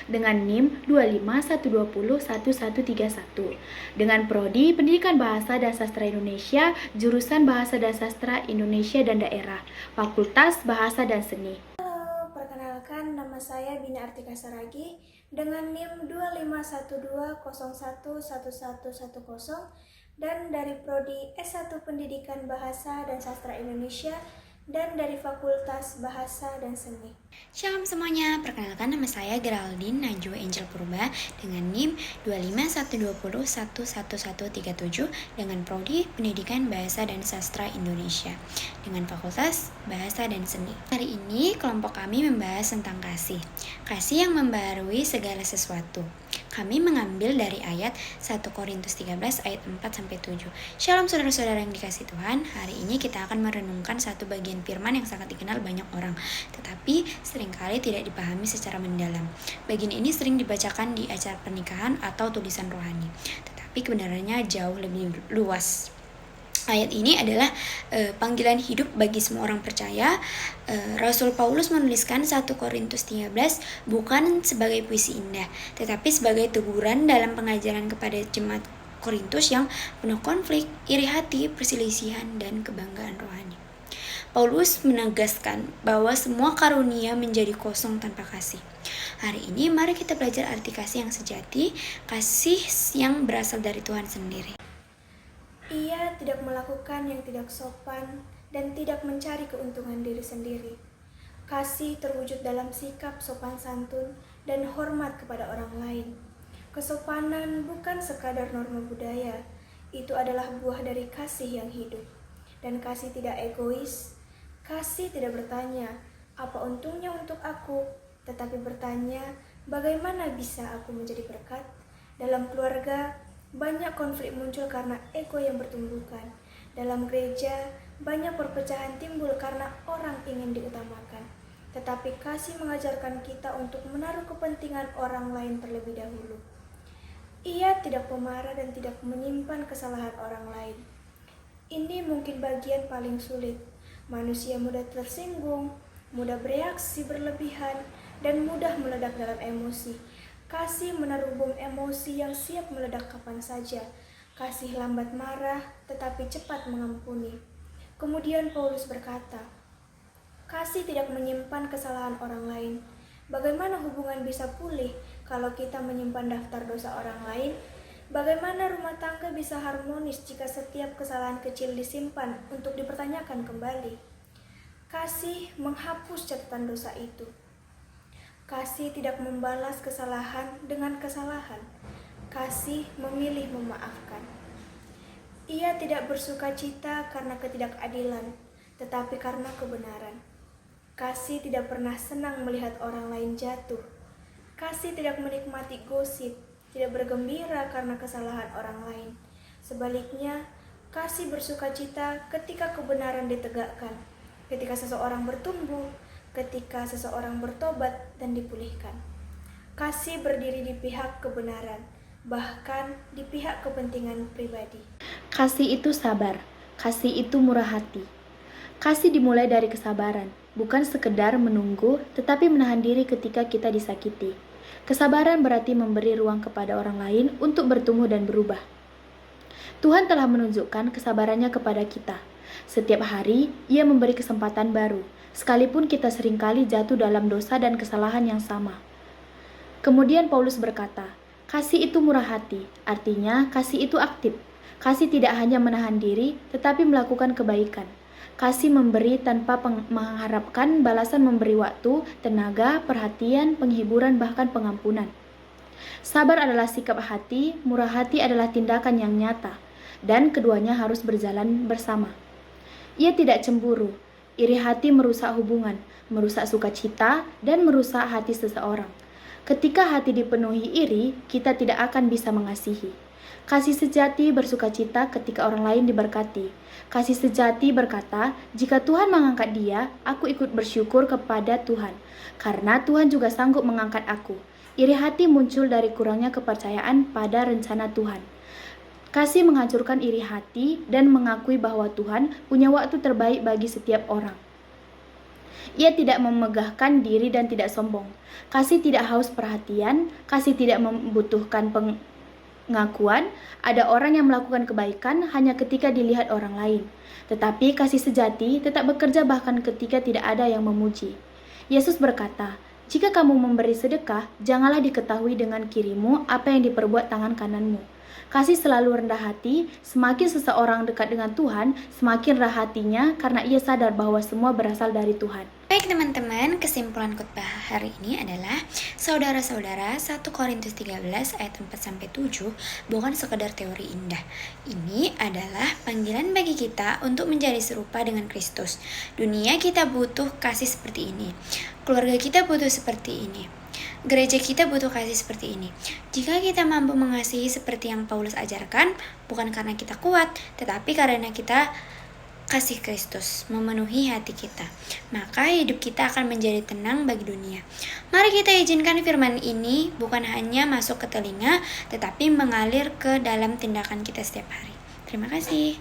dengan NIM 251201131 dengan Prodi Pendidikan Bahasa dan Sastra Indonesia, jurusan Bahasa dan Sastra Indonesia dan Daerah, Fakultas Bahasa dan Seni. Halo, perkenalkan nama saya Bina Artika Saragi dengan NIM 25120111110 dan dari Prodi S1 Pendidikan Bahasa dan Sastra Indonesia dan dari Fakultas Bahasa dan Seni. Shalom semuanya, perkenalkan nama saya Geraldine Najwa Angel Purba dengan NIM 25120111137 dengan Prodi Pendidikan Bahasa dan Sastra Indonesia dengan Fakultas Bahasa dan Seni. Hari ini kelompok kami membahas tentang kasih. Kasih yang membaharui segala sesuatu. Kami mengambil dari ayat 1 Korintus 13 ayat 4-7. Shalom saudara-saudara yang dikasihi Tuhan. Hari ini kita akan merenungkan satu bagian firman yang sangat dikenal banyak orang, tetapi seringkali tidak dipahami secara mendalam. Bagian ini sering dibacakan di acara pernikahan atau tulisan rohani, tetapi kebenarannya jauh lebih luas. Ayat ini adalah panggilan hidup bagi semua orang percaya. Rasul Paulus menuliskan 1 Korintus 13 bukan sebagai puisi indah, tetapi sebagai teguran dalam pengajaran kepada jemaat Korintus yang penuh konflik, iri hati, perselisihan, dan kebanggaan rohani. Paulus menegaskan bahwa semua karunia menjadi kosong tanpa kasih. Hari ini mari kita belajar arti kasih yang sejati, kasih yang berasal dari Tuhan sendiri. Ia tidak melakukan yang tidak sopan dan tidak mencari keuntungan diri sendiri. Kasih terwujud dalam sikap sopan santun dan hormat kepada orang lain. Kesopanan bukan sekadar norma budaya, itu adalah buah dari kasih yang hidup. Dan kasih tidak egois, kasih tidak bertanya, apa untungnya untuk aku, tetapi bertanya, bagaimana bisa aku menjadi berkat? Dalam keluarga, banyak konflik muncul karena ego yang bertumbukan. Dalam gereja, banyak perpecahan timbul karena orang ingin diutamakan. Tetapi kasih mengajarkan kita untuk menaruh kepentingan orang lain terlebih dahulu. Ia tidak pemarah dan tidak menyimpan kesalahan orang lain. Ini mungkin bagian paling sulit. Manusia mudah tersinggung, mudah bereaksi berlebihan, dan mudah meledak dalam emosi. Kasih menaruh bom emosi yang siap meledak kapan saja. Kasih lambat marah, tetapi cepat mengampuni. Kemudian Paulus berkata, kasih tidak menyimpan kesalahan orang lain. Bagaimana hubungan bisa pulih kalau kita menyimpan daftar dosa orang lain? Bagaimana rumah tangga bisa harmonis jika setiap kesalahan kecil disimpan untuk dipertanyakan kembali? Kasih menghapus catatan dosa itu. Kasih tidak membalas kesalahan dengan kesalahan. Kasih memilih memaafkan. Ia tidak bersuka cita karena ketidakadilan, tetapi karena kebenaran. Kasih tidak pernah senang melihat orang lain jatuh. Kasih tidak menikmati gosip, tidak bergembira karena kesalahan orang lain. Sebaliknya, kasih bersuka cita ketika kebenaran ditegakkan, ketika seseorang bertumbuh, ketika seseorang bertobat dan dipulihkan. Kasih berdiri di pihak kebenaran, bahkan di pihak kepentingan pribadi. Kasih itu sabar, kasih itu murah hati. Kasih dimulai dari kesabaran, bukan sekedar menunggu, tetapi menahan diri ketika kita disakiti. Kesabaran berarti memberi ruang kepada orang lain untuk bertumbuh dan berubah. Tuhan telah menunjukkan kesabarannya kepada kita. Setiap hari, Ia memberi kesempatan baru, sekalipun kita seringkali jatuh dalam dosa dan kesalahan yang sama. Kemudian Paulus berkata, kasih itu murah hati, artinya kasih itu aktif. Kasih tidak hanya menahan diri, tetapi melakukan kebaikan. Kasih memberi tanpa mengharapkan balasan, memberi waktu, tenaga, perhatian, penghiburan, bahkan pengampunan. Sabar adalah sikap hati, murah hati adalah tindakan yang nyata, dan keduanya harus berjalan bersama. Ia tidak cemburu. Iri hati merusak hubungan, merusak sukacita, dan merusak hati seseorang. Ketika hati dipenuhi iri, kita tidak akan bisa mengasihi. Kasih sejati bersukacita ketika orang lain diberkati. Kasih sejati berkata, jika Tuhan mengangkat dia, aku ikut bersyukur kepada Tuhan, karena Tuhan juga sanggup mengangkat aku. Iri hati muncul dari kurangnya kepercayaan pada rencana Tuhan. Kasih menghancurkan iri hati dan mengakui bahwa Tuhan punya waktu terbaik bagi setiap orang. Ia tidak memegahkan diri dan tidak sombong. Kasih tidak haus perhatian, kasih tidak membutuhkan pengakuan. Ada orang yang melakukan kebaikan hanya ketika dilihat orang lain. Tetapi kasih sejati tetap bekerja bahkan ketika tidak ada yang memuji. Yesus berkata, "Jika kamu memberi sedekah, janganlah diketahui dengan kirimu apa yang diperbuat tangan kananmu." Kasih selalu rendah hati. Semakin seseorang dekat dengan Tuhan, semakin rendah hatinya karena ia sadar bahwa semua berasal dari Tuhan. Baik teman-teman, kesimpulan khotbah hari ini adalah saudara-saudara 1 Korintus 13 ayat 4-7 bukan sekedar teori indah. Ini adalah panggilan bagi kita untuk menjadi serupa dengan Kristus. Dunia kita butuh kasih seperti ini. Keluarga kita butuh seperti ini. Gereja kita butuh kasih seperti ini. Jika kita mampu mengasihi seperti yang Paulus ajarkan, bukan karena kita kuat, tetapi karena kita kasih Kristus memenuhi hati kita, maka hidup kita akan menjadi tenang bagi dunia. Mari kita izinkan firman ini bukan hanya masuk ke telinga, tetapi mengalir ke dalam tindakan kita setiap hari. Terima kasih.